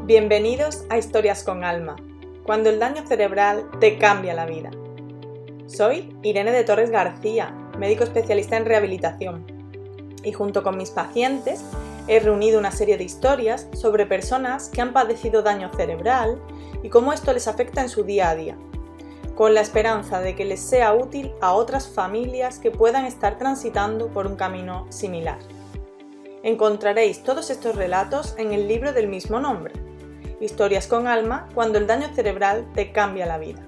Bienvenidos a Historias con Alma, cuando el daño cerebral te cambia la vida. Soy Irene de Torres García, médico especialista en rehabilitación, y junto con mis pacientes he reunido una serie de historias sobre personas que han padecido daño cerebral y cómo esto les afecta en su día a día, con la esperanza de que les sea útil a otras familias que puedan estar transitando por un camino similar. Encontraréis todos estos relatos en el libro del mismo nombre, Historias con Alma, cuando el daño cerebral te cambia la vida.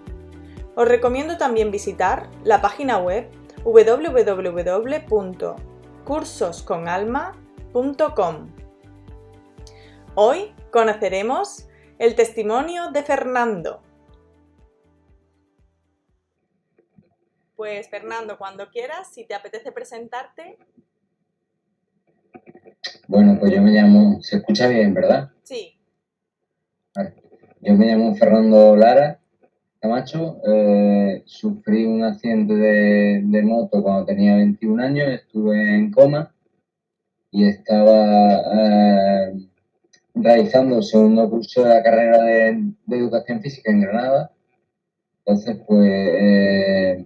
Os recomiendo también visitar la página web www.cursosconalma.com. Hoy conoceremos el testimonio de Fernando. Pues Fernando, cuando quieras, si te apetece presentarte. Bueno, pues yo me llamo, se escucha bien, ¿verdad? Sí. Vale. Yo me llamo Fernando Lara Camacho, sufrí un accidente de moto cuando tenía 21 años, estuve en coma y estaba realizando el segundo curso de la carrera de Educación Física en Granada. Entonces, pues,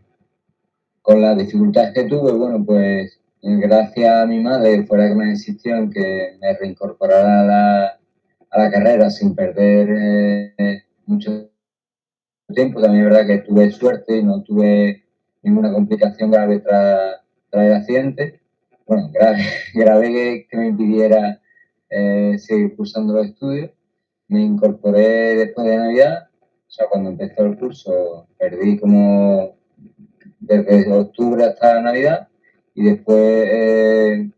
con las dificultades que tuve, bueno, pues gracias a mi madre, fuera que me insistió en que me reincorporara a la carrera sin perder mucho tiempo. También es verdad que tuve suerte y no tuve ninguna complicación grave tras el accidente. Bueno, grave que me impidiera seguir cursando los estudios. Me incorporé después de Navidad, o sea, cuando empezó el curso perdí como desde octubre hasta Navidad y después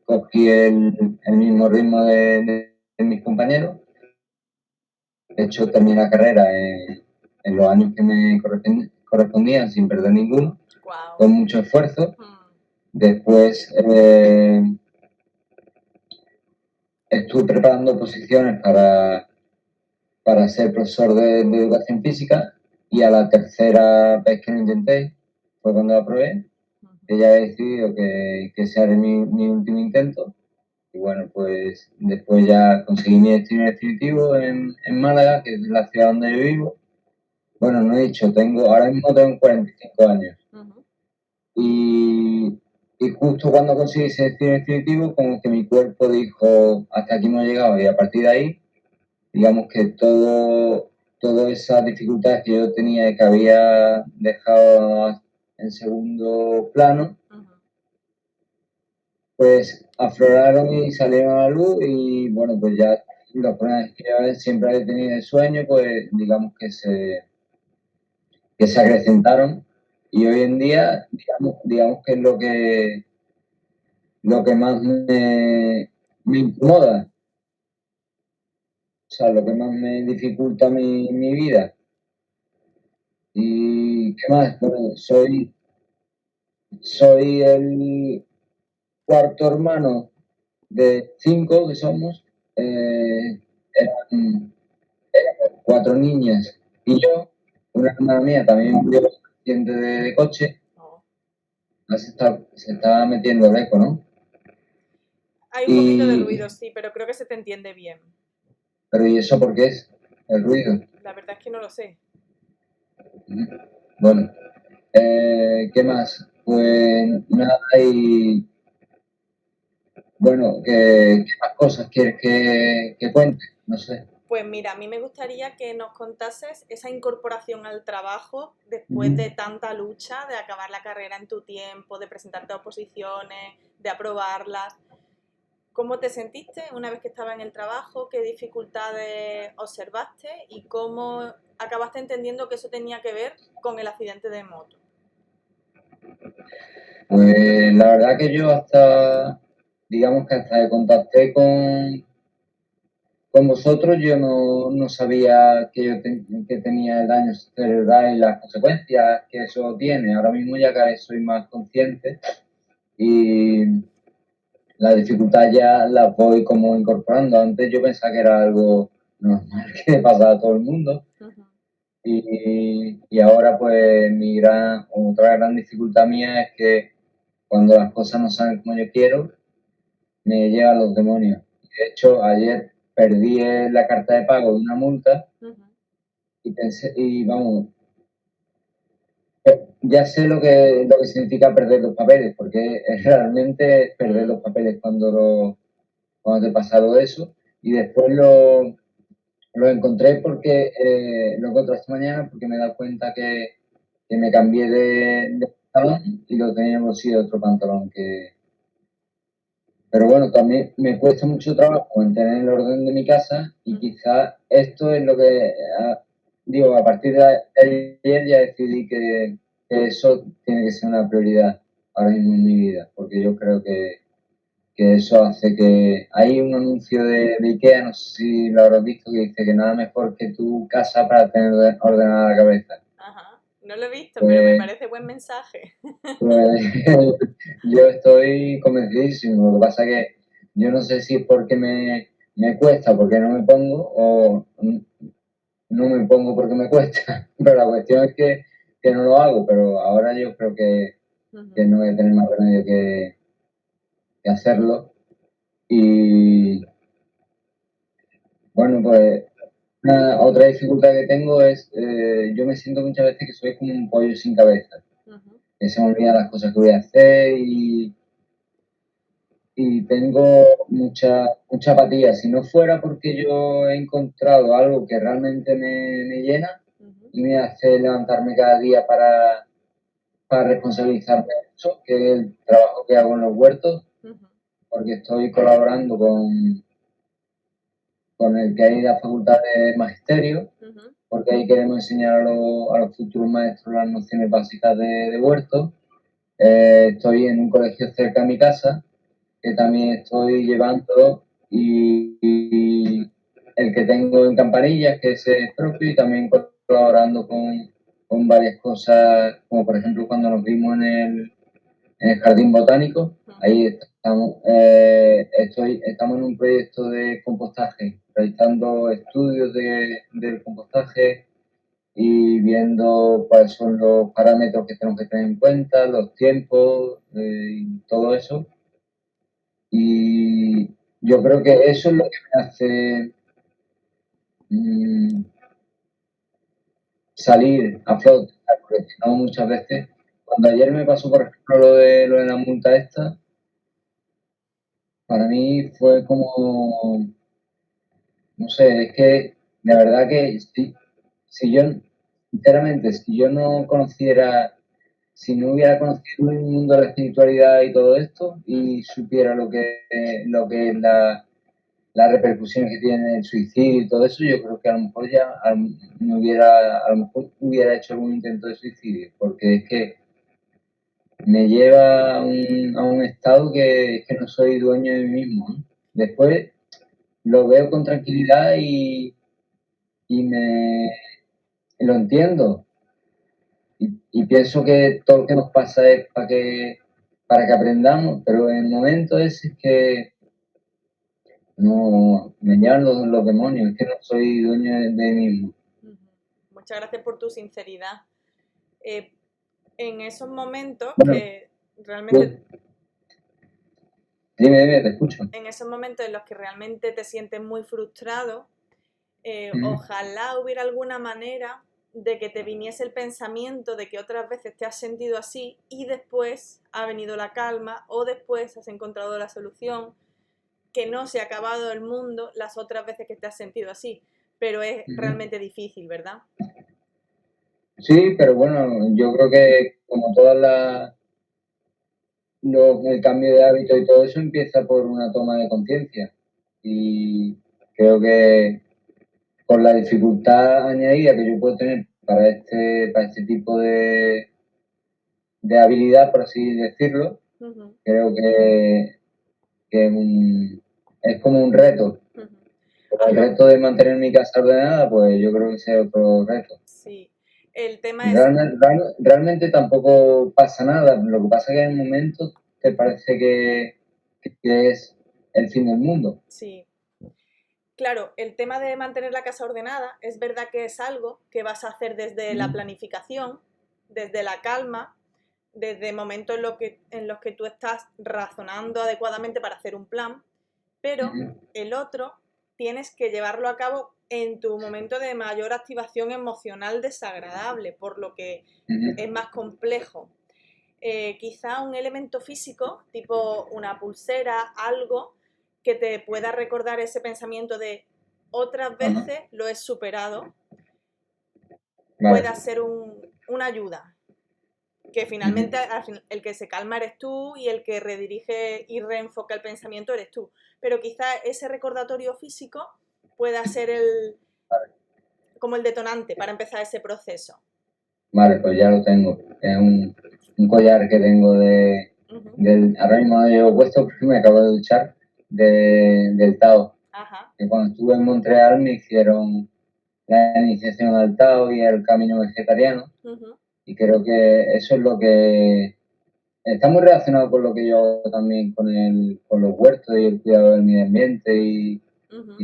cogí el mismo ritmo de mis compañeros. De hecho, terminé la carrera en los años que me correspondían sin perder ninguno, Wow. con mucho esfuerzo. Después estuve preparando oposiciones para ser profesor de educación física y a la tercera vez que lo intenté fue cuando lo aprobé, que ya he decidido que ese era mi último intento. Y bueno, pues después ya conseguí mi destino definitivo en Málaga, que es la ciudad donde yo vivo. Bueno, no he dicho, ahora mismo tengo 45 años. Y justo cuando conseguí ese destino definitivo, como que mi cuerpo dijo, hasta aquí hemos llegado. Y a partir de ahí, digamos que todas esas dificultades que yo tenía y que había dejado en segundo plano, pues afloraron y salieron a la luz y bueno, pues ya los problemas que yo siempre había tenido de sueño, pues digamos que se acrecentaron y hoy en día, digamos que es lo que más me incomoda, o sea, lo que más me dificulta mi vida. ¿Y qué más? Bueno, soy el cuarto hermano de 5 que somos. Eran 4 niñas y yo. Una hermana mía también murió en un accidente de coche. Se está metiendo el eco, ¿no? Hay un poquito de ruido, sí, pero creo que se te entiende bien. ¿Pero y eso por qué es? ¿El ruido? La verdad es que no lo sé. Bueno, ¿qué más? Pues nada, y bueno, ¿qué más cosas quieres que cuente? No sé. Pues mira, a mí me gustaría que nos contases esa incorporación al trabajo después de tanta lucha, de acabar la carrera en tu tiempo, de presentarte a oposiciones, de aprobarlas. ¿Cómo te sentiste una vez que estabas en el trabajo? ¿Qué dificultades observaste? ¿Y cómo acabaste entendiendo que eso tenía que ver con el accidente de moto? Pues la verdad que yo digamos que hasta que contacté con vosotros, yo no sabía que tenía el daño cerebral y las consecuencias que eso tiene. Ahora mismo ya cada vez soy más consciente y la dificultad ya la voy como incorporando. Antes yo pensaba que era algo normal que le pasaba a todo el mundo. Y ahora pues otra gran dificultad mía es que cuando las cosas no salen como yo quiero, me llegan los demonios. De hecho, ayer perdí la carta de pago de una multa Ujú. y pensé, y vamos, ya sé lo que significa perder los papeles, porque es realmente perder los papeles cuando te pasa algo de eso. Y después lo encontré porque lo encontré esta mañana porque me he dado cuenta que me cambié de pantalón y lo tenía en el bolsillo de otro pantalón. Pero bueno, también me cuesta mucho trabajo mantener el orden de mi casa y quizás esto es lo que, digo, a partir de ayer ya decidí que eso tiene que ser una prioridad ahora mismo en mi vida, porque yo creo que eso hace que... Hay un anuncio de IKEA, no sé si lo habrás visto, que dice que nada mejor que tu casa para tener ordenada la cabeza. Ajá. No lo he visto, pero me Pues, parece buen mensaje. pues yo estoy convencidísimo. Lo que pasa que yo no sé si es porque me cuesta, porque no me pongo, o no me pongo porque me cuesta. Pero la cuestión es que no lo hago, pero ahora yo creo que no voy a tener más remedio que hacerlo. Y bueno, pues otra dificultad que tengo es, yo me siento muchas veces que soy como un pollo sin cabeza, que se me olvidan las cosas que voy a hacer y tengo mucha apatía. Si no fuera porque yo he encontrado algo que realmente me llena y me hace levantarme cada día para responsabilizarme de eso, que es el trabajo que hago en los huertos, porque estoy colaborando con el que hay la Facultad de Magisterio, porque ahí queremos enseñar a los futuros maestros las nociones básicas de huerto. Estoy en un colegio cerca de mi casa, que también estoy llevando, y el que tengo en Campanillas, que ese es propio, y también colaborando con varias cosas, como por ejemplo cuando nos vimos en el Jardín Botánico. Ahí estamos, estamos en un proyecto de compostaje, realizando estudios del compostaje y viendo cuáles son los parámetros que tenemos que tener en cuenta, los tiempos y todo eso. Y yo creo que eso es lo que me hace mm, salir a flote, porque si no, muchas veces, cuando ayer me pasó, por ejemplo, lo de la multa esta, para mí fue como, no sé, es que de verdad que si yo, sinceramente, si yo no conociera, si no hubiera conocido el mundo de la espiritualidad y todo esto y supiera lo que es las repercusiones que tiene el suicidio y todo eso, yo creo que a lo mejor a lo mejor hubiera hecho algún intento de suicidio, porque es que me lleva a un estado que es que no soy dueño de mí mismo, ¿no? Después lo veo con tranquilidad y me lo entiendo. Y pienso que todo lo que nos pasa es para que aprendamos, pero en el momento ese es que no me llevan los demonios, es que no soy dueño de mí mismo. Muchas gracias por tu sinceridad. En esos momentos Bueno, que realmente, dime, te escucho. en esos momentos en los que realmente te sientes muy frustrado, Ujú. ojalá hubiera alguna manera de que te viniese el pensamiento de que otras veces te has sentido así y después ha venido la calma o después has encontrado la solución, que no se ha acabado el mundo las otras veces que te has sentido así, pero es Ujú. realmente difícil, ¿verdad? Sí, pero bueno, yo creo que como el cambio de hábito y todo eso empieza por una toma de conciencia. Y creo que con la dificultad añadida que yo puedo tener para este tipo de habilidad, por así decirlo, creo que es como un reto. Como el Algo, reto de mantener mi casa ordenada, pues yo creo que ese es otro reto. sí. El tema es, Realmente tampoco pasa nada, lo que pasa es que en el momento te parece que es el fin del mundo. sí, claro, el tema de mantener la casa ordenada es verdad que es algo que vas a hacer desde la ¿Mm? planificación, desde la calma, desde momentos en los que tú estás razonando adecuadamente para hacer un plan, pero ¿Mm? el otro tienes que llevarlo a cabo en tu momento de mayor activación emocional desagradable, por lo que es más complejo. Quizá un elemento físico, tipo una pulsera, algo que te pueda recordar ese pensamiento de otras veces lo he superado, pueda ser una ayuda. Que finalmente el que se calma eres tú y el que redirige y reenfoca el pensamiento eres tú. Pero quizá ese recordatorio físico pueda ser como el detonante para empezar ese proceso. Vale, pues ya lo tengo. Es un collar que tengo ahora mismo no llevo puesto porque me acabo de duchar, del Tao. Ajá. Que cuando estuve en Montreal me hicieron la iniciación al Tao y el camino vegetariano. Y creo que eso es lo que está muy relacionado con lo que yo hago también con los huertos y el cuidado del medio ambiente y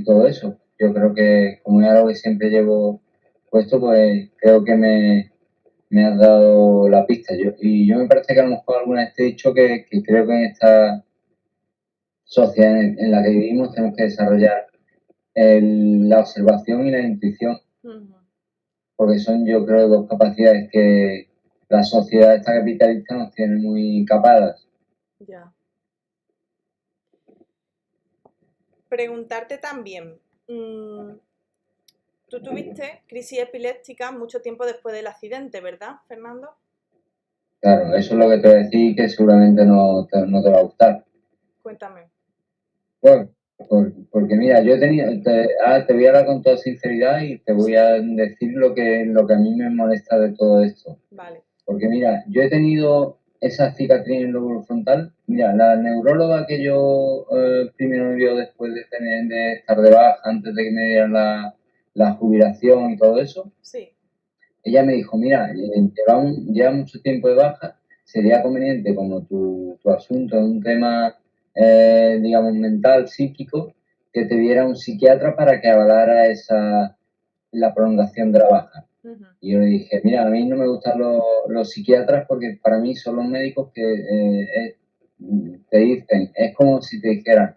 todo eso. Yo creo que como es algo que siempre llevo puesto, pues creo que me has dado la pista. Yo me parece que a lo mejor alguna vez te he dicho que creo que en esta sociedad en la que vivimos tenemos que desarrollar la observación y la intuición, porque son, yo creo, dos capacidades que la sociedad esta capitalista nos tiene muy capadas. Ya. Preguntarte también, tú tuviste crisis epiléptica mucho tiempo después del accidente, ¿verdad, Fernando? Claro, eso es lo que te voy a decir que seguramente no te va a gustar. Cuéntame. Bueno, porque mira, yo he tenido, te voy a hablar con toda sinceridad y te voy a decir lo que a mí me molesta de todo esto. Vale. Porque mira, yo he tenido esa cicatriz en el lóbulo frontal. Mira, la neuróloga que yo primero me vio después de estar de baja, antes de que me dieran la jubilación y todo eso, sí. Ella me dijo, mira, lleva mucho tiempo de baja, sería conveniente como tu asunto es un tema, digamos, mental, psíquico, que te diera un psiquiatra para que avalara la prolongación de la baja. Y yo le dije, mira, a mí no me gustan los psiquiatras porque para mí son los médicos que te dicen, es como si te dijeran,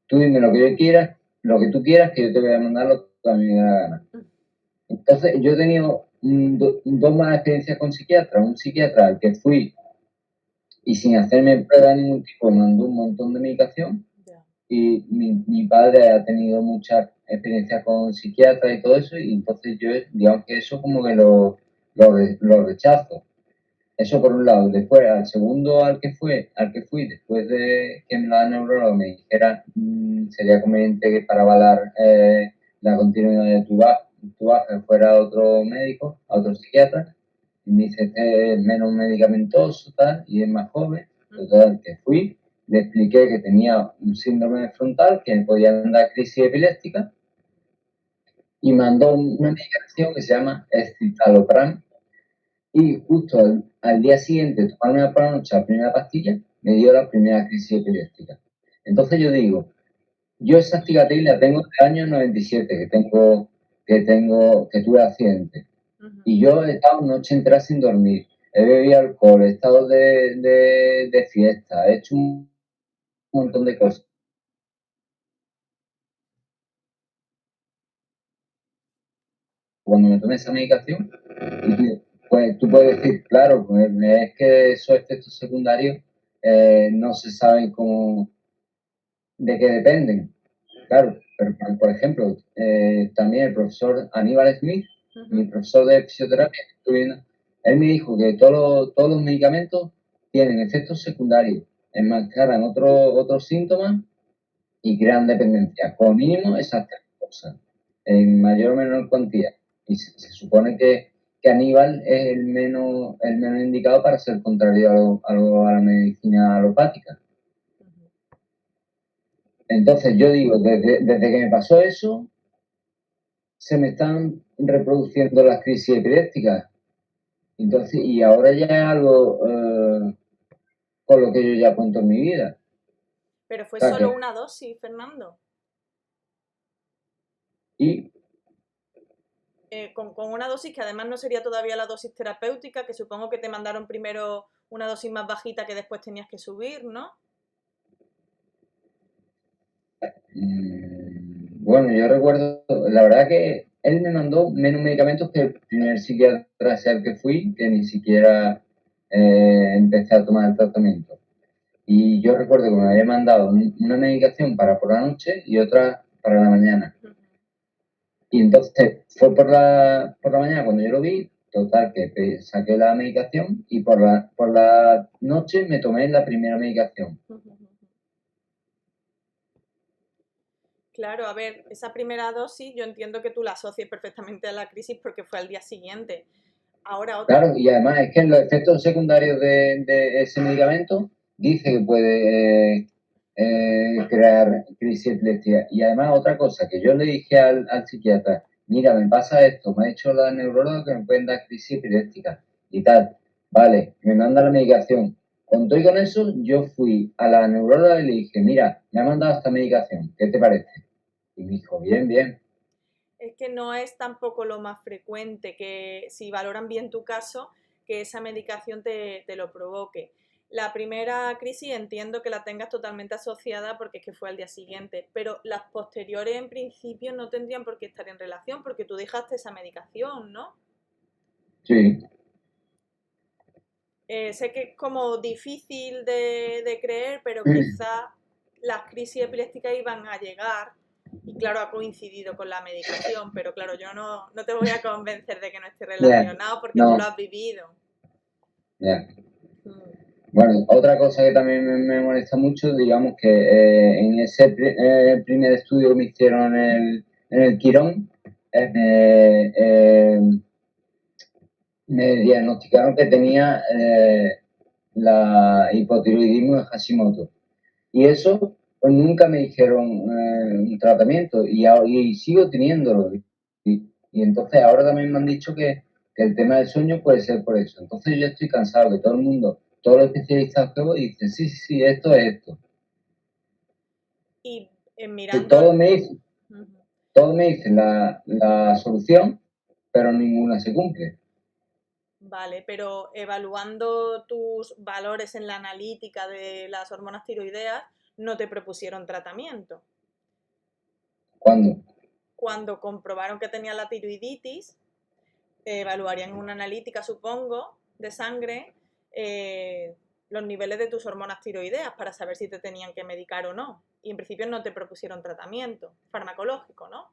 tú dime lo que yo quiera, lo que tú quieras, que yo te voy a mandar lo que a mí me da la gana. Entonces, yo he tenido dos malas experiencias con psiquiatras. Un psiquiatra al que fui y sin hacerme prueba de ningún tipo mandó un montón de medicación. Y mi padre ha tenido mucha experiencia con psiquiatras y todo eso, y entonces yo, digamos que eso como que lo rechazo. Eso por un lado. Después, al segundo al que fui, después de que la neuróloga me dijera sería conveniente que para avalar la continuidad de tu baja fuera a otro médico, a otro psiquiatra, y me dice, este es menos medicamentoso, tal, y es más joven. Total, que fui, le expliqué que tenía un síndrome frontal, que me podían dar crisis epiléptica, y mandó una medicación que se llama escitalopram, y justo al día siguiente, tomarme por la noche la primera pastilla, me dio la primera crisis epiléptica. Entonces yo digo, yo esa cicatriz la tengo desde el año 97, que tuve accidente. Y yo he estado noche entera sin dormir, he bebido alcohol, he estado de fiesta, he hecho un montón de cosas. Cuando me tomé esa medicación, pues tú puedes decir, claro, pues es que esos efectos secundarios no se saben de qué dependen. Claro, pero por ejemplo, también el profesor Aníbal Smith, mi profesor de fisioterapia, él me dijo que todos los medicamentos tienen efectos secundarios, enmascaran otros síntomas y crean dependencia. Como mínimo esas tres cosas, en mayor o menor cuantía. Y se supone que Aníbal es el menos indicado para ser contrario a la medicina alopática. Entonces yo digo, desde que me pasó eso, se me están reproduciendo las crisis epilépticas. Entonces, y ahora ya es algo con lo que yo ya cuento en mi vida. Pero fue solo una dosis, Fernando. Y con una dosis que además no sería todavía la dosis terapéutica, que supongo que te mandaron primero una dosis más bajita que después tenías que subir, ¿no? Bueno, yo recuerdo, la verdad que él me mandó menos medicamentos que el primer psiquiatra hacia el que fui, que ni siquiera empecé a tomar el tratamiento. Y yo recuerdo que me había mandado una medicación para por la noche y otra para la mañana. Y entonces fue por la mañana cuando yo lo vi, total, que saqué la medicación y por la noche me tomé la primera medicación. Claro, a ver, esa primera dosis yo entiendo que tú la asocies perfectamente a la crisis porque fue al día siguiente. Ahora otra. Claro, y además es que los efectos secundarios de ese medicamento dice que puede crear crisis epiléptica. Y además otra cosa, que yo le dije al psiquiatra, mira, me pasa esto, me ha dicho la neuróloga que me pueden dar crisis epiléptica y tal. Vale, me manda la medicación. Con todo y con eso, yo fui a la neuróloga y le dije, mira, me ha mandado esta medicación, ¿qué te parece? Y me dijo, bien, bien. Es que no es tampoco lo más frecuente que si valoran bien tu caso, que esa medicación te lo provoque. La primera crisis entiendo que la tengas totalmente asociada porque es que fue al día siguiente, pero las posteriores en principio no tendrían por qué estar en relación porque tú dejaste esa medicación, ¿no? Sí. Sé que es como difícil de creer, pero quizá las crisis epilépticas iban a llegar y claro, ha coincidido con la medicación, pero claro, yo no te voy a convencer de que no esté Ya, relacionado porque tú lo no, has vivido. ya. Mm. Bueno, otra cosa que también me molesta mucho, digamos que en ese primer estudio que me hicieron en el Quirón, me diagnosticaron que tenía la hipotiroidismo de Hashimoto. Y eso pues, nunca me dijeron un tratamiento y sigo teniéndolo. Y entonces ahora también me han dicho que el tema del sueño puede ser por eso. Entonces yo estoy cansado que todo el mundo, todos los especialistas que voy dicen, sí, sí, sí, esto es esto. Y Que mirando, ujú, todos me dicen la solución, pero ninguna se cumple. vale, pero evaluando tus valores en la analítica de las hormonas tiroideas, no te propusieron tratamiento. ¿Cuándo? Cuando comprobaron que tenía la tiroiditis, evaluarían una analítica, supongo, de sangre, eh, los niveles de tus hormonas tiroideas para saber si te tenían que medicar o no. Y en principio no te propusieron tratamiento farmacológico, ¿no?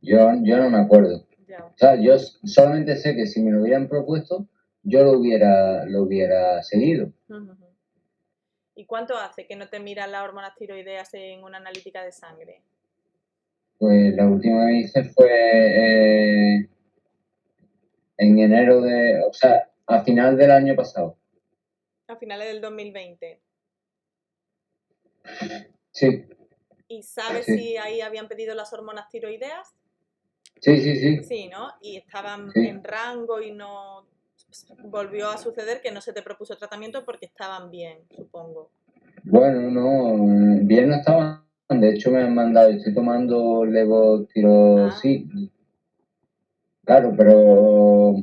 Yo no me acuerdo. Ya. O sea, yo solamente sé que si me lo hubieran propuesto, yo lo hubiera seguido. ¿Y cuánto hace que no te miran las hormonas tiroideas en una analítica de sangre? Pues la última que hice fue en enero o sea, a final del año pasado. A finales del 2020. Sí, ¿Y sabes sí, si ahí habían pedido las hormonas tiroideas? sí, sí, sí, Sí, ¿no? Y estaban sí. en rango y no volvió a suceder que no se te propuso tratamiento porque estaban bien, supongo. Bueno, no, bien no estaban. De hecho, me han mandado, yo estoy tomando Ah, levotiroxina, claro, pero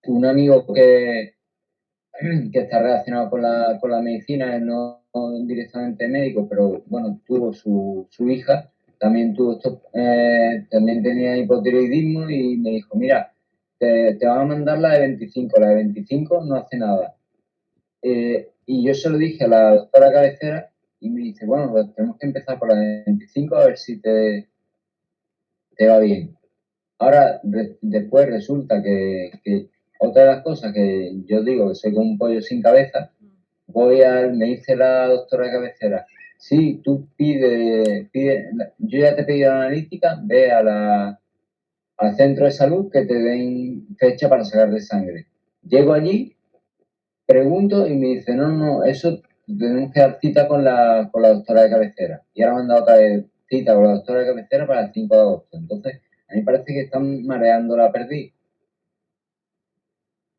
un amigo que está relacionado con la medicina, él no directamente médico, pero bueno, tuvo su hija, también tuvo esto, también tenía hipotiroidismo y me dijo, mira, te van a mandar la de 25 no hace nada. Y yo se lo dije a la doctora cabecera y me dice, bueno, pues tenemos que empezar por la de 25 a ver si te va bien. Ahora, después resulta que otra de las cosas que yo digo que soy como un pollo sin cabeza, me dice la doctora de cabecera, sí, tú yo ya te he pedido la analítica, ve al centro de salud que te den fecha para sacar de sangre. Llego allí, pregunto y me dice, no, no, eso tenemos que dar cita con la doctora de cabecera. Y ahora me han dado otra vez cita con la doctora de cabecera para el 5 de agosto. Entonces, a mí parece que están mareando la perdiz.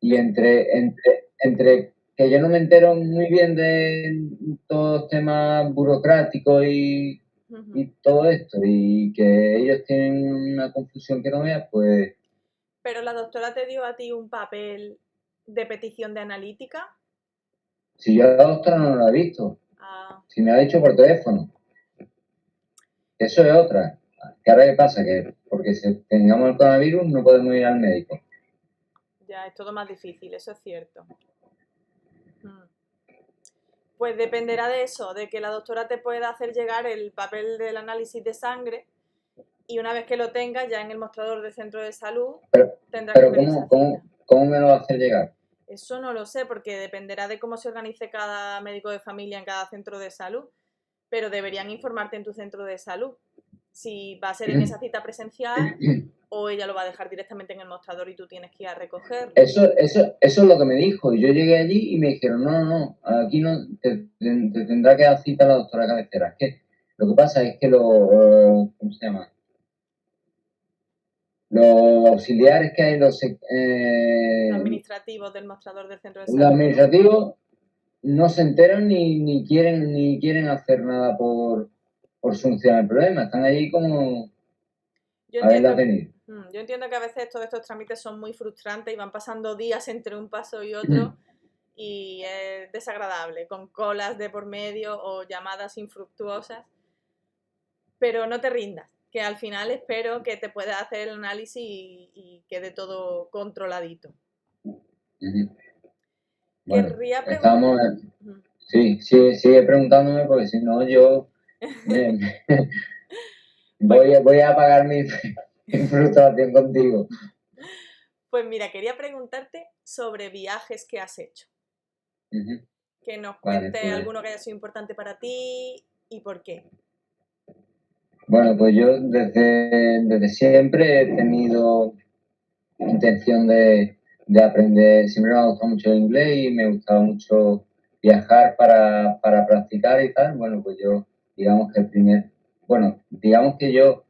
Y entre que yo no me entero muy bien de todos los temas burocráticos y todo esto, y que ellos tienen una confusión que no veas, pues pero la doctora te dio a ti un papel de petición de analítica. si yo a la doctora no la he visto, Ah, si me ha dicho por teléfono, eso es otra. ¿Qué ahora qué pasa? Que porque tengamos el coronavirus no podemos ir al médico. Ya, es todo más difícil, eso es cierto. Pues dependerá de eso, de que la doctora te pueda hacer llegar el papel del análisis de sangre y una vez que lo tengas ya en el mostrador del centro de salud tendrás que Pero pedir esa cita. ¿cómo me lo va a hacer llegar? Eso no lo sé porque dependerá de cómo se organice cada médico de familia en cada centro de salud, pero deberían informarte en tu centro de salud si va a ser en esa cita presencial o ella lo va a dejar directamente en el mostrador y tú tienes que ir a recogerlo. Eso es lo que me dijo. Yo llegué allí y me dijeron, no, aquí no te tendrá que dar cita la doctora cabecera. Es que lo que pasa es que ¿cómo se llama? Los auxiliares que hay, Los administrativos del mostrador del centro de salud. Los administrativos no se enteran ni quieren hacer nada por solucionar el problema. Están allí como a verla venir. Yo entiendo que a veces todos estos trámites son muy frustrantes y van pasando días entre un paso y otro y es desagradable, con colas de por medio o llamadas infructuosas. Pero no te rindas, que al final espero que te puedas hacer el análisis y quede todo controladito. Bueno, estamos... Sí, sigue preguntándome porque si no yo voy a apagar mi frustración contigo. Pues mira, quería preguntarte sobre viajes que has hecho. Que nos cuentes alguno que haya sido importante para ti y por qué. Bueno, pues yo desde siempre he tenido intención de aprender, siempre me ha gustado mucho el inglés y me gustaba mucho viajar para practicar y tal. Bueno, pues yo, digamos que yo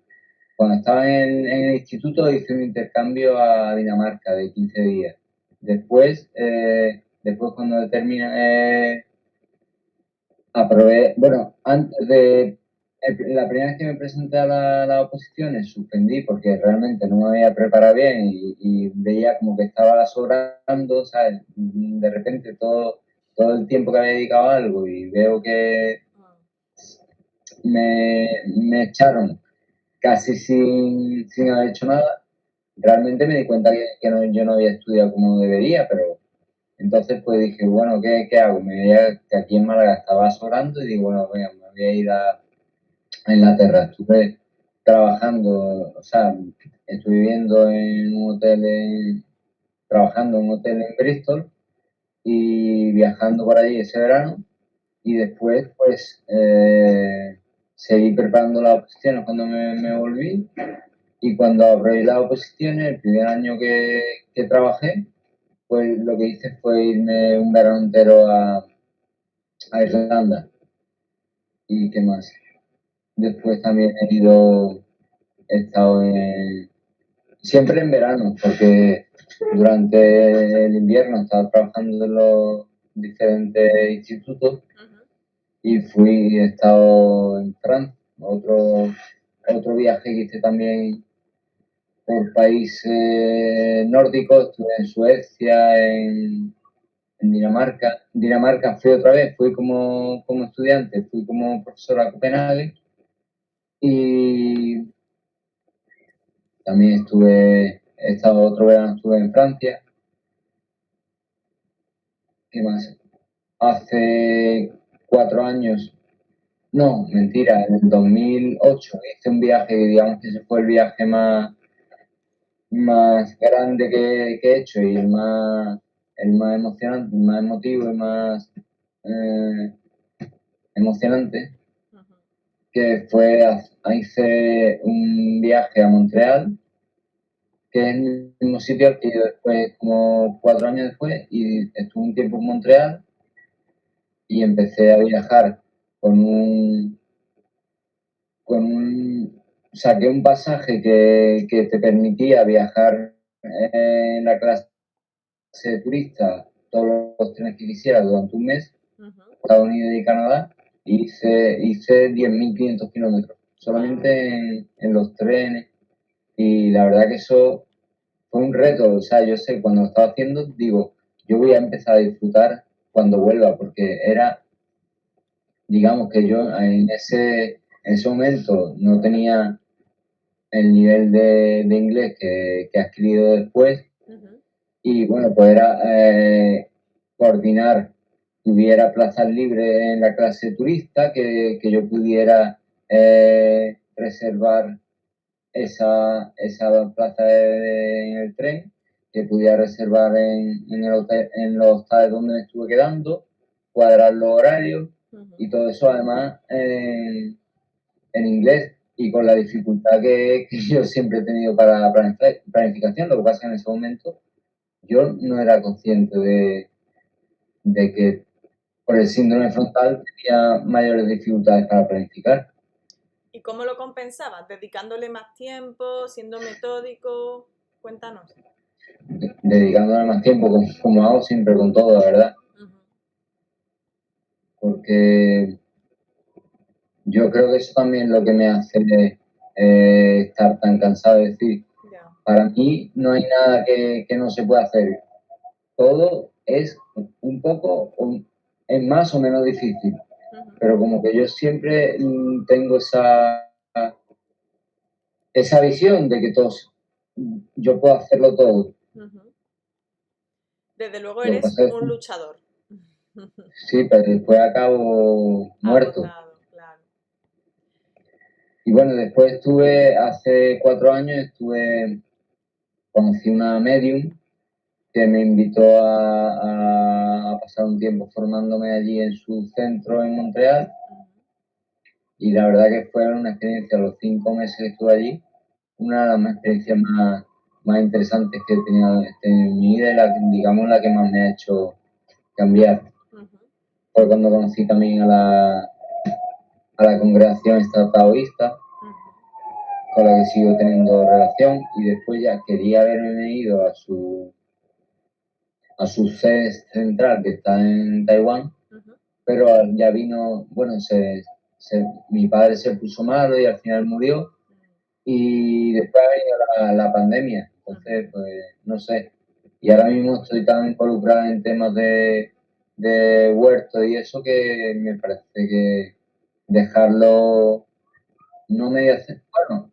cuando estaba en el instituto hice un intercambio a Dinamarca de 15 días. Después cuando terminé, aprobé, bueno, antes de la primera vez que me presenté a las oposiciones suspendí porque realmente no me había preparado bien y veía como que estaba sobrando, ¿sabes? De repente todo el tiempo que había dedicado a algo y veo que me echaron casi sin haber hecho nada. Realmente me di cuenta que yo no había estudiado como debería, pero entonces pues dije, bueno, ¿qué hago? Me veía que aquí en Málaga estaba sobrando y digo, bueno, me voy a ir a Inglaterra. Estuve trabajando, o sea, estuve viviendo en un hotel, trabajando en un hotel en Bristol y viajando por allí ese verano y después pues seguí preparando las oposiciones cuando me volví y cuando abrí las oposiciones, el primer año que trabajé, pues lo que hice fue irme un verano entero a Irlanda. ¿Y qué más? Después también he estado siempre en verano, porque durante el invierno estaba trabajando en los diferentes institutos y he estado en Francia, otro viaje que hice también por países nórdicos, estuve en Suecia, en Dinamarca. Dinamarca fui otra vez, fui como estudiante, fui como profesor a Copenhague y también otro verano estuve en Francia. ¿Qué más? Hace 4 años, no, mentira, en el 2008 hice un viaje, digamos que ese fue el viaje más grande que he hecho y el más emocionante, más emotivo y más emocionante, que hice un viaje a Montreal, que es el mismo sitio que yo después, como 4 años después, y estuve un tiempo en Montreal y empecé a viajar saqué un pasaje que te permitía viajar en la clase de turista todos los trenes que quisiera durante un mes, Estados Unidos y Canadá, y hice 10.500 kilómetros solamente en los trenes, y la verdad que eso fue un reto. O sea, yo sé, cuando lo estaba haciendo, digo, yo voy a empezar a disfrutar cuando vuelva, porque digamos que yo en ese momento no tenía el nivel de inglés que he adquirido después y bueno, poder coordinar, tuviera plazas libres en la clase turista, que yo pudiera reservar esa plaza en el tren, que pudiera reservar en los hostales donde me estuve quedando, cuadrar los horarios y todo eso además en inglés y con la dificultad que yo siempre he tenido para planificación. Lo que pasa es que en ese momento yo no era consciente de que por el síndrome frontal tenía mayores dificultades para planificar. ¿Y cómo lo compensabas? ¿Dedicándole más tiempo, siendo metódico? Cuéntanos. Dedicándole más tiempo, como hago siempre con todo, la verdad. Porque yo creo que eso también es lo que me hace estar tan cansado. Es decir, para mí no hay nada que no se pueda hacer. Todo es un poco, es más o menos difícil. Pero como que yo siempre tengo esa visión de que yo puedo hacerlo todo. Desde luego eres un luchador. Sí, pero después acabo muerto. Agotado, claro. Y bueno, después hace 4 años, conocí una medium que me invitó a pasar un tiempo formándome allí en su centro en Montreal. Y la verdad que fue una experiencia, los 5 meses que estuve allí, una de las experiencias más interesantes que he tenido en mi vida y digamos la que más me ha hecho cambiar. Fue cuando conocí también a la congregación esta taoísta, con la que sigo teniendo relación, y después ya quería haberme ido a su sede central que está en Taiwán, pero ya vino, bueno, mi padre se puso malo y al final murió, y después ha venido la pandemia, entonces pues no sé, y ahora mismo estoy tan involucrado en temas de huerto y eso que me parece que dejarlo no medio hacer, bueno,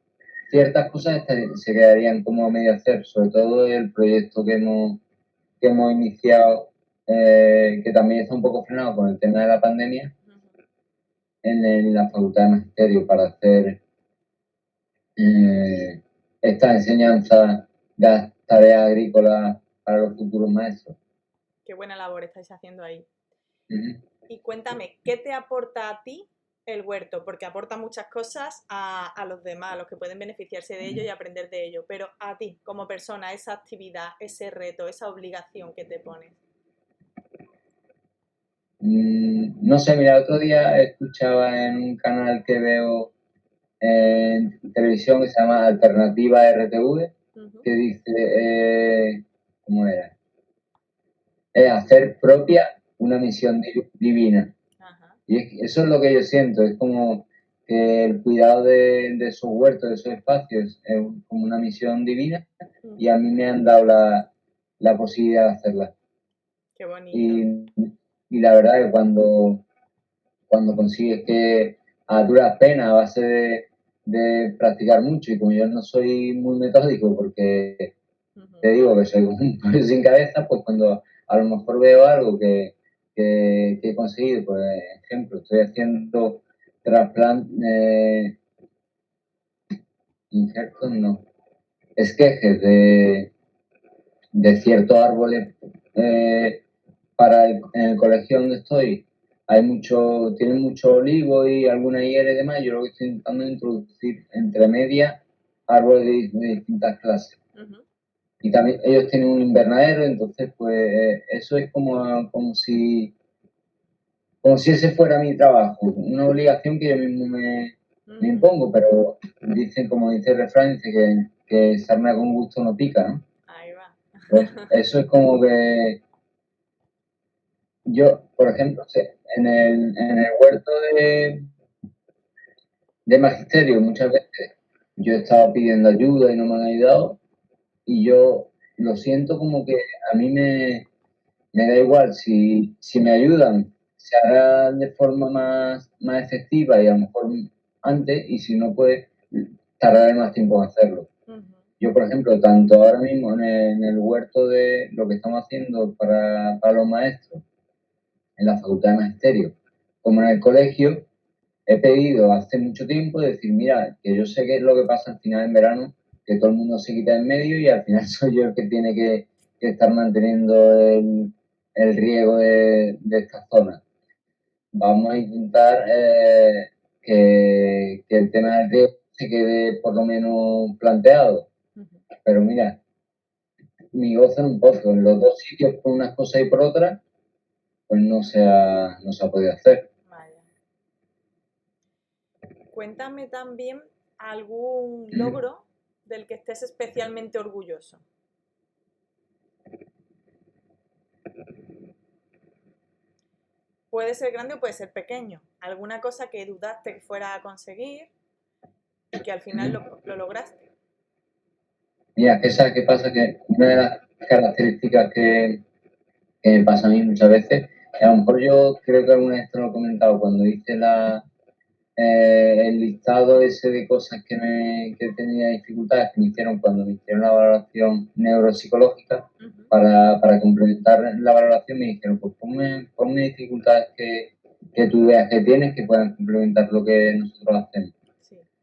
ciertas cosas se quedarían como a medio hacer, sobre todo el proyecto que hemos iniciado, que también está un poco frenado con el tema de la pandemia, en la Facultad de Magisterio para hacer esta enseñanza de las tareas agrícolas para los futuros maestros. Qué buena labor estáis haciendo ahí. Y cuéntame, ¿qué te aporta a ti el huerto? Porque aporta muchas cosas a los demás, a los que pueden beneficiarse de ello y aprender de ello, pero a ti, como persona, esa actividad, ese reto, esa obligación que te pones. No sé, mira, otro día escuchaba en un canal que veo en televisión que se llama Alternativa RTV, que dice, ¿cómo era? Hacer propia una misión divina. Y eso es lo que yo siento, es como que el cuidado de esos huertos, de esos espacios, es como una misión divina y a mí me han dado la posibilidad de hacerla. Qué bonito. Y la verdad que cuando consigues que a duras penas, a base de practicar mucho, y como yo no soy muy metódico porque te digo que soy un pollo sin cabeza, pues cuando a lo mejor veo algo que he conseguido, por ejemplo, estoy haciendo trasplante, injertos, no, esquejes de ciertos árboles en el colegio donde estoy. Tienen mucho olivo y alguna higuera y demás. Yo lo que estoy intentando es introducir entre medias árboles de distintas clases. Y también ellos tienen un invernadero, entonces pues eso es como si ese fuera mi trabajo, una obligación que yo mismo me impongo, pero como dice el refrán, dice que sarna con gusto no pica, ¿no? Ahí va. Pues eso es como que yo, por ejemplo, en el huerto de magisterio muchas veces yo he estado pidiendo ayuda y no me han ayudado, y yo lo siento como que a mí me da igual si me ayudan, se hará de forma más efectiva y a lo mejor antes, y si no, pues tardaré más tiempo en hacerlo. Yo, por ejemplo, tanto ahora mismo en el huerto de lo que estamos haciendo para los maestros, en la Facultad de Magisterio, como en el colegio, he pedido hace mucho tiempo decir, mira, que yo sé qué es lo que pasa al final en verano, que todo el mundo se quita en medio y al final soy yo el que tiene que estar manteniendo el riego de esta zona. Vamos a intentar que el tema del riego se quede por lo menos planteado. Pero mira, mi gozo en un pozo, en los dos sitios por unas cosas y por otras, pues no se ha podido hacer. Vaya. Cuéntame también algún logro del que estés especialmente orgulloso. Puede ser grande o puede ser pequeño. Alguna cosa que dudaste que fuera a conseguir y que al final lo lograste. Mira, ¿sabes qué pasa? Que una de las características que me pasa a mí muchas veces, a lo mejor yo creo que alguna vez te lo he comentado, cuando hice el listado ese de cosas que tenía dificultades que me hicieron cuando me hicieron la valoración neuropsicológica, para complementar la valoración me dijeron, pues ponme dificultades que tú veas que tienes que puedan complementar lo que nosotros hacemos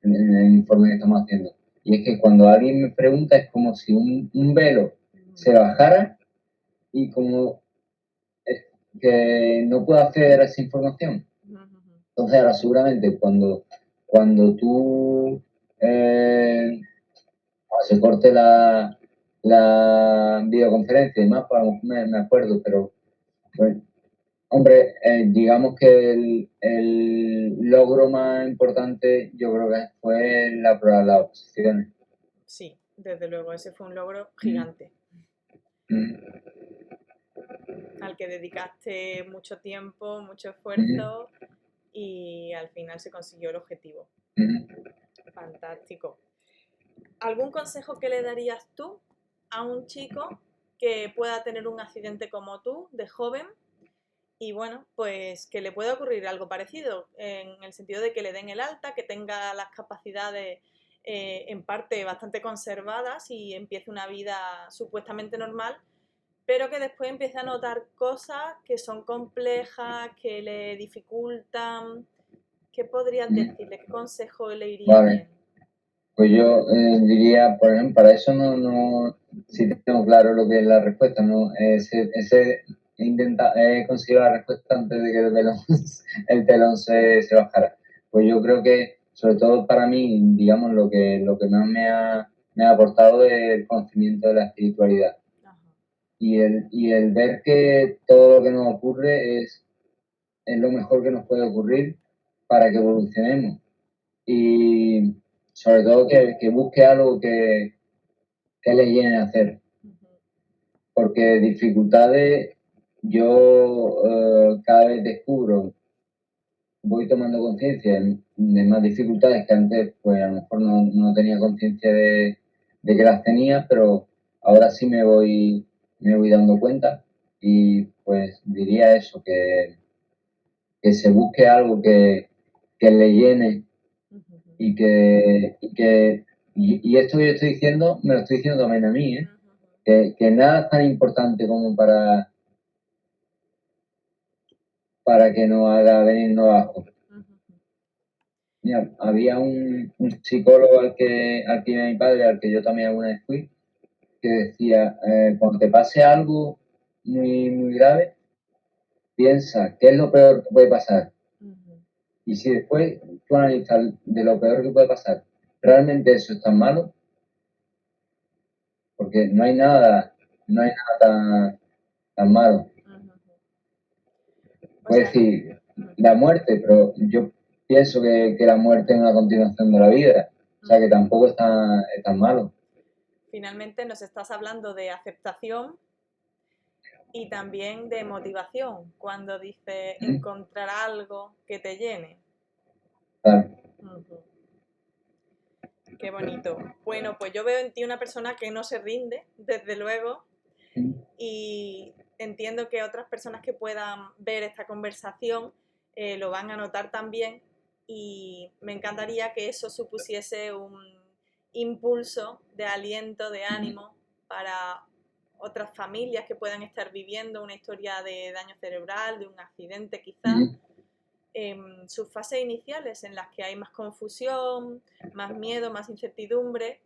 en el informe que estamos haciendo. Y es que cuando alguien me pregunta es como si un velo se bajara y como que no puedo acceder a esa información. Entonces ahora seguramente cuando tú se corte la videoconferencia y demás, pues a lo mejor me acuerdo, pero pues, hombre, digamos que el logro más importante yo creo que fue la prueba de las oposiciones. Sí, desde luego, ese fue un logro gigante. Al que dedicaste mucho tiempo, mucho esfuerzo y al final se consiguió el objetivo. Fantástico. ¿Algún consejo que le darías tú a un chico que pueda tener un accidente como tú, de joven, y bueno, pues que le pueda ocurrir algo parecido, en el sentido de que le den el alta, que tenga las capacidades en parte bastante conservadas y empiece una vida supuestamente normal, pero que después empiece a notar cosas que son complejas, que le dificultan? ¿Qué podrías decirle? ¿Qué consejo le iría bien? Pues yo diría, por ejemplo, para eso no sí tengo claro lo que es la respuesta, ¿no? He conseguido la respuesta antes de que el telón se bajara. Pues yo creo que, sobre todo para mí, digamos, lo que más me ha aportado es el conocimiento de la espiritualidad. Y el ver que todo lo que nos ocurre es lo mejor que nos puede ocurrir para que evolucionemos. Y sobre todo que busque algo que le llene a hacer. Porque dificultades yo cada vez descubro, voy tomando conciencia de más dificultades que antes pues a lo mejor no tenía conciencia de que las tenía, pero ahora sí me voy dando cuenta y pues diría eso, que se busque algo que le llene y esto que yo estoy diciendo, me lo estoy diciendo también a mí, que nada es tan importante como para que nos haga venirnos abajo. Mira, había un psicólogo al que iba mi padre, al que yo también alguna vez fui, que decía, cuando te pase algo muy, muy grave, piensa qué es lo peor que puede pasar. Y si después tú analizas de lo peor que puede pasar, ¿realmente eso es tan malo? Porque no hay nada tan malo. Puede decir la muerte, pero yo pienso que la muerte es una continuación de la vida. O sea que tampoco es tan malo. Finalmente nos estás hablando de aceptación y también de motivación, cuando dices encontrar algo que te llene. Claro. Qué bonito. Bueno, pues yo veo en ti una persona que no se rinde, desde luego, y entiendo que otras personas que puedan ver esta conversación lo van a notar también, y me encantaría que eso supusiese un impulso, de aliento, de ánimo para otras familias que puedan estar viviendo una historia de daño cerebral, de un accidente quizá, en sus fases iniciales en las que hay más confusión, más miedo, más incertidumbre.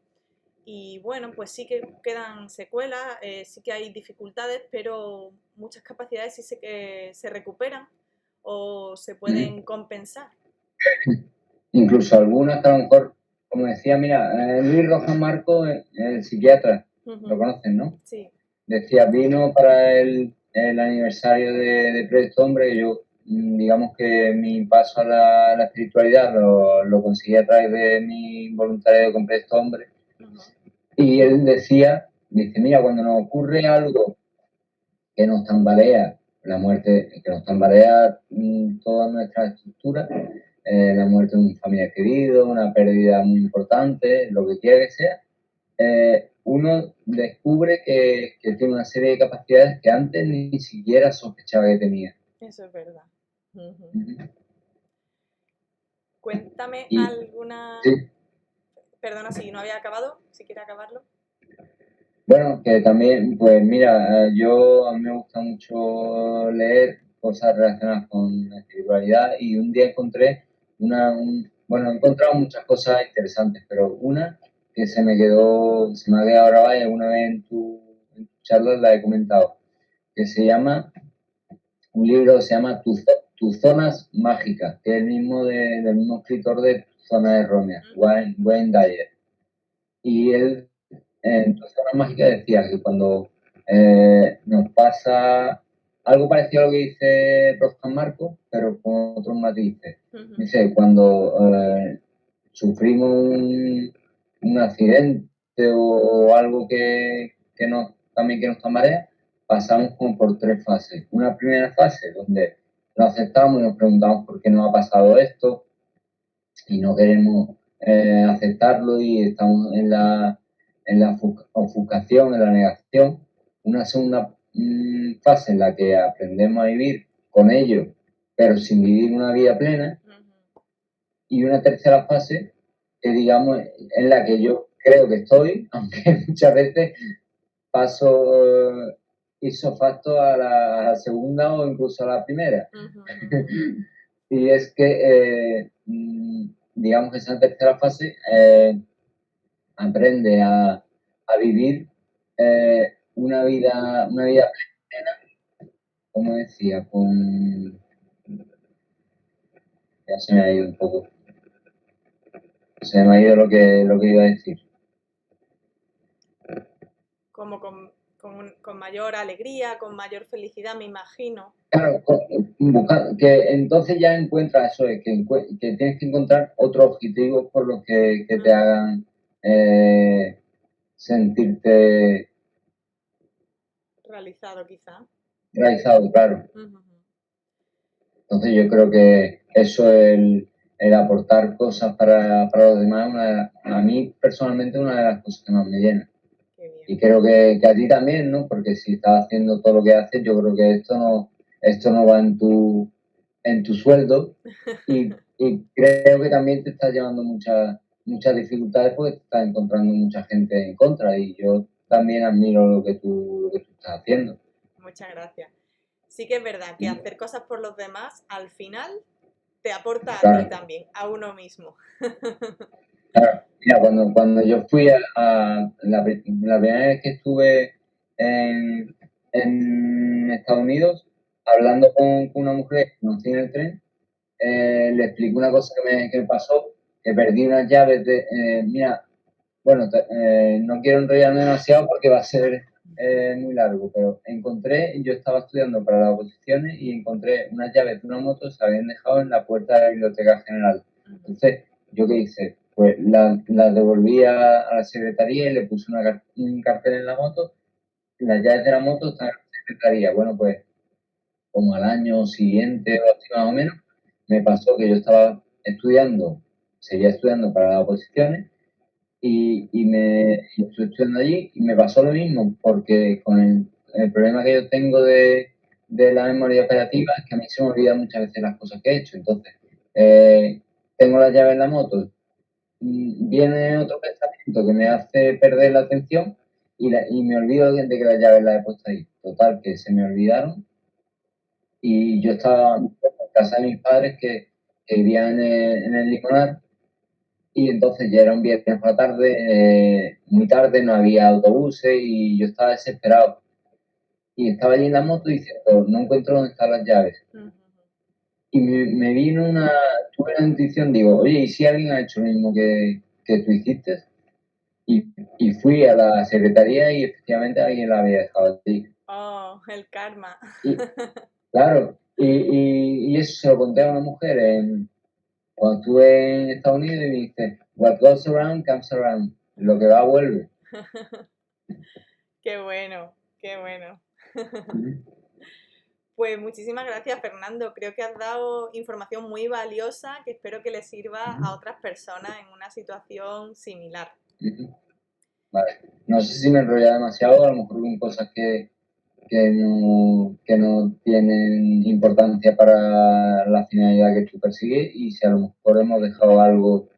Y bueno, pues sí que quedan secuelas, sí que hay dificultades, pero muchas capacidades sí se recuperan o se pueden compensar. Incluso algunas que a lo mejor, como decía, mira, Luis Rojas Marco, el psiquiatra, lo conocen, ¿no? Sí. Decía, vino para el aniversario de Proyecto Hombre, y yo, digamos que mi paso a la espiritualidad lo conseguí a través de mi voluntariado con Proyecto Hombre. Y él decía, dice, mira, cuando nos ocurre algo que nos tambalea, la muerte, que nos tambalea toda nuestra estructura, la muerte de un familiar querido, una pérdida muy importante, lo que quiera que sea, uno descubre que tiene una serie de capacidades que antes ni siquiera sospechaba que tenía. Eso es verdad. Cuéntame alguna... Sí. Perdona si no había acabado, si quiere acabarlo. Bueno, que también, pues mira, a mí me gusta mucho leer cosas relacionadas con la espiritualidad y un día encontré he encontrado muchas cosas interesantes, pero una que se me ha quedado grabada y alguna vez en tu charla la he comentado, que un libro que se llama Tus zonas mágicas, que es el mismo del mismo escritor de Zonas Erróneas, Wayne Dyer. Y él en tu zona mágica decía que cuando nos pasa algo parecido a lo que dice Prof. Marco, pero con otros matices. Dice, cuando sufrimos un accidente o algo que nos tambarea, pasamos como por 3 fases. Una primera fase donde lo aceptamos y nos preguntamos por qué nos ha pasado esto y no queremos aceptarlo y estamos en la ofuscación, en la negación. Una segunda fase en la que aprendemos a vivir con ello, pero sin vivir una vida plena. Y una tercera fase que, digamos, en la que yo creo que estoy, aunque muchas veces paso isofacto a la segunda o incluso a la primera. Y es que, digamos que esa tercera fase aprende a vivir una vida plena, como decía, ya se me ha ido un poco. Se me ha ido lo que iba a decir. Como con mayor alegría, con mayor felicidad, me imagino. Claro, que entonces ya encuentras eso, que tienes que encontrar otros objetivos por los que te hagan sentirte realizado, quizá. Realizado, claro. Entonces yo creo que eso es el aportar cosas para los demás, a mí personalmente una de las cosas que más me llena. Y creo que a ti también, ¿no? Porque si estás haciendo todo lo que haces, yo creo que esto no va en tu sueldo y creo que también te estás llevando muchas dificultades porque te estás encontrando mucha gente en contra y yo también admiro lo que tú estás haciendo. Muchas gracias. Sí que es verdad que hacer cosas por los demás al final te aporta a ti también, a uno mismo. Claro. Mira, cuando yo fui la primera vez que estuve en Estados Unidos, hablando con una mujer que conocí en el tren, le expliqué una cosa que me pasó, que perdí unas llaves mira, bueno, no quiero enrollarme demasiado porque va a ser muy largo, pero yo estaba estudiando para las oposiciones y encontré unas llaves de una moto que se habían dejado en la puerta de la biblioteca general. Entonces, ¿yo qué hice? Pues la devolví a la secretaría y le puse un cartel en la moto. Las llaves de la moto están en la secretaría. Bueno, pues como al año siguiente o así más o menos, me pasó que yo estaba seguía estudiando para las oposiciones y estoy estudiando allí y me pasó lo mismo, porque con el problema que yo tengo de la memoria operativa es que a mí se me olvidan muchas veces las cosas que he hecho. Entonces, tengo la llave en la moto, viene otro pensamiento que me hace perder la atención y me olvido de que las llaves las he puesto ahí. Total, que se me olvidaron y yo estaba en casa de mis padres que vivían en el Limonar y entonces ya era un viernes por la tarde, muy tarde, no había autobuses y yo estaba desesperado. Y estaba allí en la moto diciendo, no encuentro dónde están las llaves. Y me vino tuve una intuición, digo, oye, ¿y si alguien ha hecho lo mismo que tú hiciste? Y, y fui a la secretaría y efectivamente alguien la había dejado allí. Oh, el karma. Y claro, y eso se lo conté a una mujer cuando estuve en Estados Unidos y me dice, what goes around comes around. Lo que va vuelve. Qué bueno, qué bueno. Pues muchísimas gracias, Fernando. Creo que has dado información muy valiosa que espero que le sirva a otras personas en una situación similar. Vale. No sé si me he enrollado demasiado, a lo mejor con cosas que no tienen importancia para la finalidad que tú persigues y si a lo mejor hemos dejado algo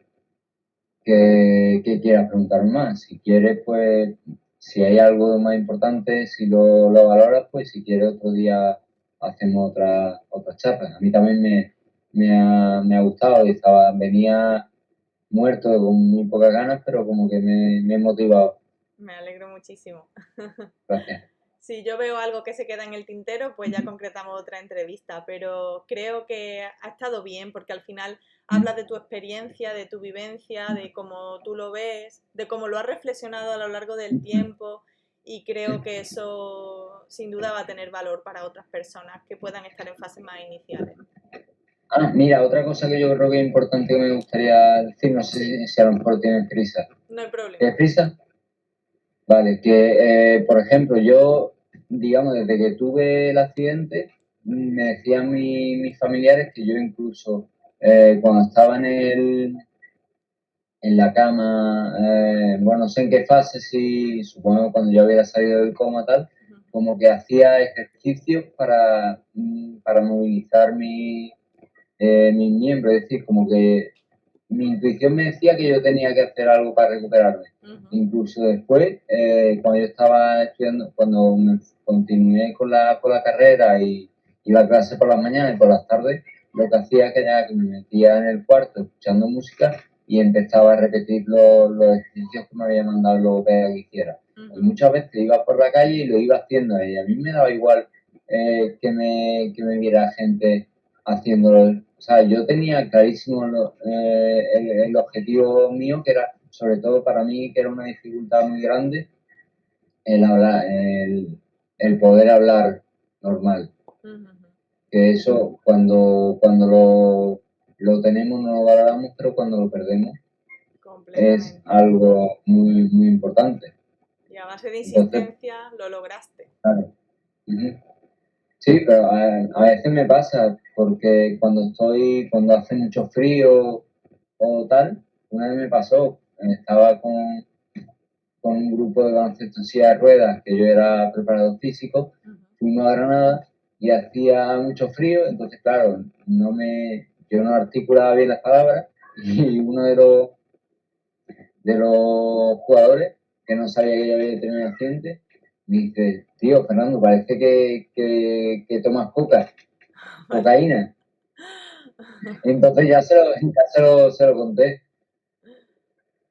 que quieras preguntar más. Si quieres, pues, si hay algo más importante, si lo valoras, pues si quieres otro día hacemos otra charla. A mí también me ha gustado y venía muerto con muy pocas ganas, pero como que me he motivado. Me alegro muchísimo. Gracias. Si yo veo algo que se queda en el tintero, pues ya concretamos otra entrevista, pero creo que ha estado bien porque al final hablas de tu experiencia, de tu vivencia, de cómo tú lo ves, de cómo lo has reflexionado a lo largo del tiempo y creo que eso sin duda va a tener valor para otras personas que puedan estar en fases más iniciales. Ah, mira, otra cosa que yo creo que es importante que me gustaría decir, no sé si a lo mejor tienes prisa. No hay problema. ¿Tienes prisa? Vale, que por ejemplo, yo, digamos, desde que tuve el accidente, me decían mis familiares que yo incluso cuando estaba en la cama, bueno, no sé en qué fase, si supongo cuando yo hubiera salido del coma tal, como que hacía ejercicios para movilizar mis miembros, es decir, como que mi intuición me decía que yo tenía que hacer algo para recuperarme. Incluso después, cuando yo estaba estudiando, cuando me continué con la carrera y iba a clase por las mañanas y por las tardes, lo que hacía era que me metía en el cuarto escuchando música y empezaba a repetir los ejercicios que me había mandado el logopeda que hiciera. Y muchas veces iba por la calle y lo iba haciendo y a mí me daba igual que me viera gente haciéndolo. O sea, yo tenía clarísimo el objetivo mío, que era, sobre todo para mí, que era una dificultad muy grande, el hablar, el poder hablar normal. Que eso, cuando lo tenemos no lo valoramos, pero cuando lo perdemos es algo muy, muy importante. Y a base de insistencia entonces, lo lograste. Claro. Sí, pero a veces me pasa, porque cuando hace mucho frío o tal, una vez me pasó, estaba con un grupo de baloncesto en silla de ruedas, que yo era preparador físico, fuimos a Granada y hacía mucho frío, entonces claro, yo no articulaba bien las palabras y uno de los jugadores, que no sabía que yo había tenido un accidente, me dice, tío, Fernando, parece que tomas cocaína. Entonces ya se lo conté.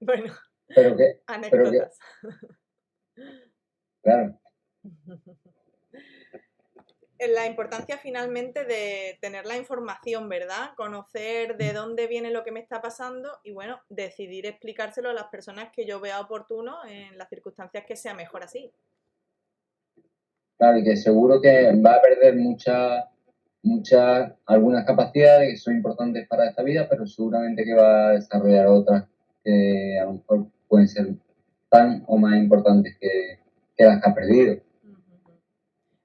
Bueno, pero que, anécdotas. Claro. La importancia finalmente de tener la información, ¿verdad? Conocer de dónde viene lo que me está pasando y, bueno, decidir explicárselo a las personas que yo vea oportuno en las circunstancias que sea mejor así. Claro, y que seguro que va a perder algunas capacidades que son importantes para esta vida, pero seguramente que va a desarrollar otras que a lo mejor pueden ser tan o más importantes que las que ha perdido.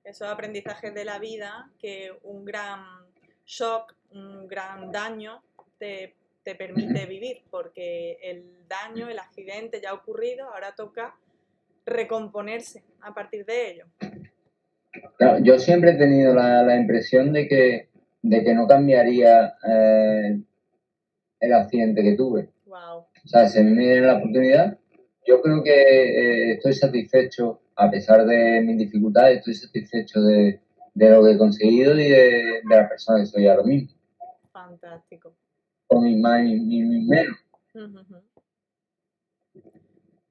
Esos aprendizajes de la vida que un gran shock, un gran daño te permite vivir, porque el daño, el accidente ya ha ocurrido, ahora toca recomponerse a partir de ello. Claro, yo siempre he tenido la impresión de que no cambiaría el accidente que tuve. Wow. Wow. O sea, si a mí me dieran la oportunidad, yo creo que estoy satisfecho, a pesar de mis dificultades, estoy satisfecho de lo que he conseguido y de la persona que soy ahora mismo. Fantástico. Con mis más y mis menos.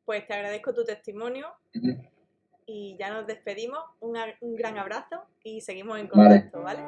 Pues te agradezco tu testimonio Ujú. y ya nos despedimos. Un gran abrazo y seguimos en Vale. contacto, ¿vale?